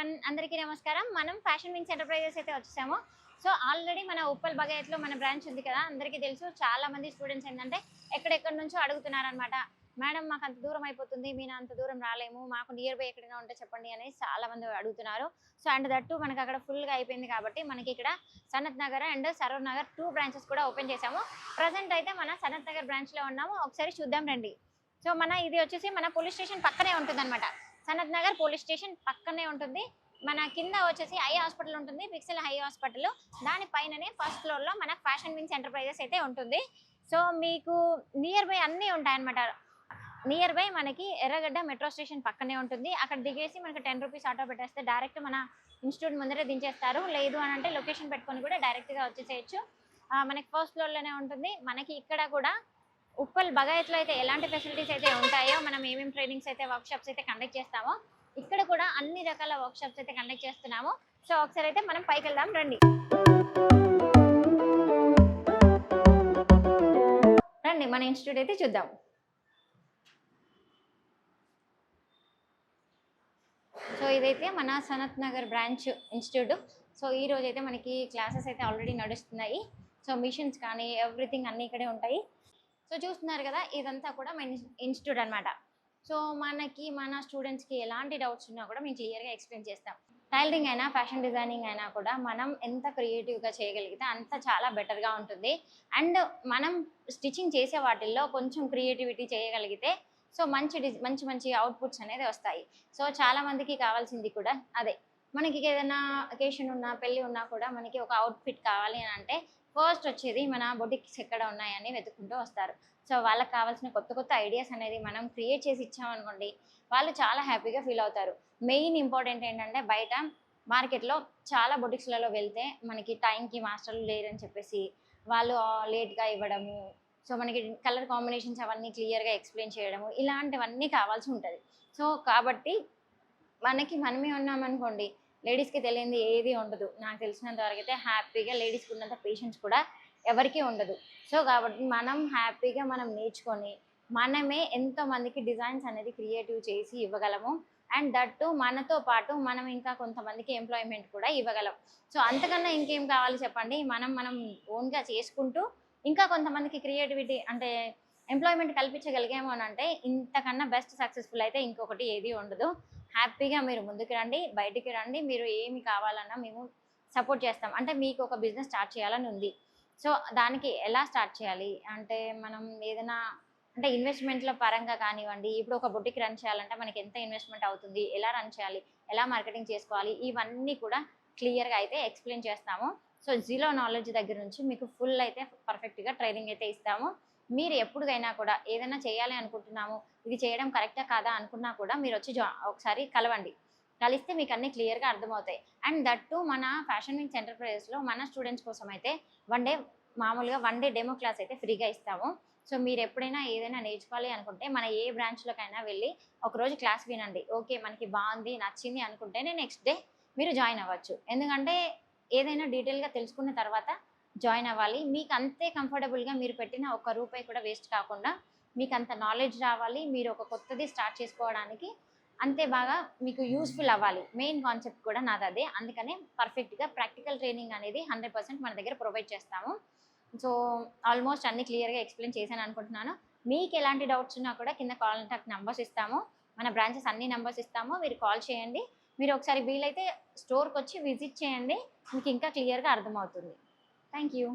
Everyone, అందరికీ నమస్కారం. మనం ఫ్యాషన్ వింగ్స్ ఎంటర్ప్రైజెస్ అయితే వచ్చేసాము. సో ఆల్రెడీ మన ఉప్పల్ బగాయత్లో మన బ్రాంచ్ ఉంది కదా, అందరికీ తెలుసు. చాలా మంది స్టూడెంట్స్ ఏంటంటే ఎక్కడెక్కడి నుంచో అడుగుతున్నారనమాట. మేడం మాకు అంత దూరం అయిపోతుంది, మేము అంత దూరం రాలేము, మాకు నియర్ బై ఎక్కడైనా ఉంటే చెప్పండి అనేసి చాలా మంది అడుగుతున్నారు. సో అండ్ దట్టు మనకి అక్కడ ఫుల్గా అయిపోయింది కాబట్టి మనకి ఇక్కడ సనత్ నగర్ అండ్ సరూర్ నగర్ 2 బ్రాంచెస్ కూడా ఓపెన్ చేసాము. ప్రజెంట్ అయితే మన సనత్ నగర్ బ్రాంచ్లో ఉన్నాము. ఒకసారి చూద్దాం రండి. సో ఇది వచ్చేసి మన పోలీస్ స్టేషన్ పక్కనే ఉంటుంది అనమాట. సనత్ నగర్ పోలీస్ స్టేషన్ పక్కనే ఉంటుంది. మన కింద వచ్చేసి ఐ హాస్పిటల్ ఉంటుంది, పిక్సెల్ హై హాస్పిటల్. దానిపైననే ఫస్ట్ ఫ్లోర్లో మన ఫ్యాషన్ వింగ్స్ ఎంటర్ప్రైజెస్ అయితే ఉంటుంది. సో మీకు నియర్ బై అన్నీ ఉంటాయన్నమాట. నియర్ బై మనకి ఎర్రగడ్డ మెట్రో స్టేషన్ పక్కనే ఉంటుంది. అక్కడ దిగేసి మనకి 10 రూపీస్ ఆటో పెట్టేస్తే డైరెక్ట్ మన ఇన్స్టిట్యూట్ ముందరే దించేస్తారు. లేదు అని అంటే లొకేషన్ పెట్టుకొని కూడా డైరెక్ట్గా వచ్చేసేయచ్చు. మనకి ఫస్ట్ ఫ్లోర్లోనే ఉంటుంది. మనకి ఇక్కడ కూడా ఉప్పల్ బగాయత్లో అయితే ఎలాంటి ఫెసిలిటీస్ అయితే ఉంటాయో, మనం ఏమేమి ట్రైనింగ్స్ అయితే వర్క్షాప్స్ అయితే కండక్ట్ చేస్తామో, ఇక్కడ కూడా అన్ని రకాల వర్క్షాప్స్ అయితే కండక్ట్ చేస్తున్నాము. సో ఒకసారి అయితే మనం పైకి వెళ్దాం రండి. రండి మన ఇన్స్టిట్యూట్ అయితే చూద్దాం. సో ఇదైతే మన Sanath Nagar branch institute. So ఈ రోజు అయితే మనకి క్లాసెస్ అయితే ఆల్రెడీ నడుస్తున్నాయి. సో మిషన్స్ కానీ ఎవ్రీథింగ్ అన్నీ ఇక్కడే ఉంటాయి. సో చూస్తున్నారు కదా, ఇదంతా కూడా మన ఇన్స్టిట్యూట్ అనమాట. సో మన స్టూడెంట్స్కి ఎలాంటి డౌట్స్ ఉన్నా కూడా మేము క్లియర్గా ఎక్స్ప్లెయిన్ చేస్తాం. టైలరింగ్ అయినా ఫ్యాషన్ డిజైనింగ్ అయినా కూడా మనం ఎంత క్రియేటివ్గా చేయగలిగితే అంత చాలా బెటర్గా ఉంటుంది. అండ్ మనం స్టిచ్చింగ్ చేసే వాటిల్లో కొంచెం క్రియేటివిటీ చేయగలిగితే సో మంచి మంచి అవుట్పుట్స్ అనేది వస్తాయి. సో చాలామందికి కావాల్సింది కూడా అదే. మనకి ఏదైనా అకేషన్ ఉన్నా, పెళ్ళి ఉన్నా కూడా మనకి ఒక అవుట్ఫిట్ కావాలి అని అంటే ఫస్ట్ వచ్చేది మన బొటిక్స్ ఎక్కడ ఉన్నాయని వెతుక్కుంటూ వస్తారు. సో వాళ్ళకి కావాల్సిన కొత్త కొత్త ఐడియాస్ అనేది మనం క్రియేట్ చేసి ఇచ్చామనుకోండి, వాళ్ళు చాలా హ్యాపీగా ఫీల్ అవుతారు. మెయిన్ ఇంపార్టెంట్ ఏంటంటే, బయట మార్కెట్లో చాలా బొటిక్స్లలో వెళ్తే మనకి టైంకి మాస్టర్లు లేరని చెప్పేసి వాళ్ళు లేట్గా ఇవ్వడము, సో మనకి కలర్ కాంబినేషన్స్ అవన్నీ క్లియర్గా ఎక్స్ప్లెయిన్ చేయడము, ఇలాంటివన్నీ కావాల్సి ఉంటుంది. సో కాబట్టి మనమే ఉన్నామనుకోండి, లేడీస్కి తెలియంది ఏది ఉండదు. నాకు తెలిసినంత వరకు అయితే హ్యాపీగా లేడీస్కి ఉన్నంత పేషెన్స్ కూడా ఎవరికీ ఉండదు. సో కాబట్టి మనం హ్యాపీగా మనం నేర్చుకొని మనమే ఎంతోమందికి డిజైన్స్ అనేది క్రియేటివ్ చేసి ఇవ్వగలము. అండ్ దట్టు మనతో పాటు మనం ఇంకా కొంతమందికి ఎంప్లాయ్మెంట్ కూడా ఇవ్వగలం. సో అంతకన్నా ఇంకేం కావాలి చెప్పండి. మనం ఓన్గా చేసుకుంటూ ఇంకా కొంతమందికి క్రియేటివిటీ అంటే ఎంప్లాయ్మెంట్ కల్పించగలిగాము అని అంటే, ఇంతకన్నా బెస్ట్ సక్సెస్ఫుల్ అయితే ఇంకొకటి ఏది ఉండదు. హ్యాపీగా మీరు ముందుకు రండి, బయటికి రండి. మీరు ఏమి కావాలన్నా మేము సపోర్ట్ చేస్తాం. అంటే మీకు ఒక బిజినెస్ స్టార్ట్ చేయాలని ఉంది. సో దానికి ఎలా స్టార్ట్ చేయాలి అంటే, మనం ఏదైనా అంటే ఇన్వెస్ట్మెంట్ల పరంగా కానివ్వండి, ఇప్పుడు ఒక బొటిక్ రన్ చేయాలంటే మనకి ఎంత ఇన్వెస్ట్మెంట్ అవుతుంది, ఎలా రన్ చేయాలి, ఎలా మార్కెటింగ్ చేసుకోవాలి, ఇవన్నీ కూడా క్లియర్గా అయితే ఎక్స్ప్లెయిన్ చేస్తాము. సో జీరో నాలెడ్జ్ దగ్గర నుంచి మీకు ఫుల్ అయితే పర్ఫెక్ట్గా ట్రైనింగ్ అయితే ఇస్తాము. మీరు ఎప్పుడుకైనా కూడా ఏదైనా చేయాలి అనుకుంటున్నాము, ఇది చేయడం కరెక్టా కాదా అనుకున్నా కూడా మీరు వచ్చి ఒకసారి కలవండి. కలిస్తే మీకు అన్నీ క్లియర్గా అర్థమవుతాయి. అండ్ దట్టు మన ఫ్యాషన్ వింగ్స్ ఎంటర్ప్రైజెస్లో మన స్టూడెంట్స్ కోసం అయితే మామూలుగా వన్ డే డెమో క్లాస్ అయితే ఫ్రీగా ఇస్తాము. సో మీరు ఎప్పుడైనా ఏదైనా నేర్చుకోవాలి అనుకుంటే మన ఏ బ్రాంచ్లోకైనా వెళ్ళి ఒకరోజు క్లాస్ వినండి. ఓకే మనకి బాగుంది, నచ్చింది అనుకుంటేనే నెక్స్ట్ డే మీరు జాయిన్ అవ్వచ్చు. ఎందుకంటే ఏదైనా డీటెయిల్గా తెలుసుకున్న తర్వాత జాయిన్ అవ్వాలి. మీకు అంతే కంఫర్టబుల్గా మీరు పెట్టిన ఒక్క రూపాయి కూడా వేస్ట్ కాకుండా మీకు అంత నాలెడ్జ్ రావాలి. మీరు ఒక కొత్తది స్టార్ట్ చేసుకోవడానికి అంతే బాగా మీకు యూస్ఫుల్ అవ్వాలి. మెయిన్ కాన్సెప్ట్ కూడా నాది అదే. అందుకనే పర్ఫెక్ట్గా ప్రాక్టికల్ ట్రైనింగ్ అనేది 100% మన దగ్గర ప్రొవైడ్ చేస్తాము. సో ఆల్మోస్ట్ అన్ని క్లియర్గా ఎక్స్ప్లెయిన్ చేశాను అనుకుంటున్నాను. మీకు ఎలాంటి డౌట్స్ ఉన్నా కూడా కింద కాంటాక్ట్ నెంబర్స్ ఇస్తాము. మన బ్రాంచెస్ అన్ని నెంబర్స్ ఇస్తాము. మీరు కాల్ చేయండి. మీరు ఒకసారి వీలైతే స్టోర్కి వచ్చి విజిట్ చేయండి. మీకు ఇంకా క్లియర్గా అర్థమవుతుంది. Thank you.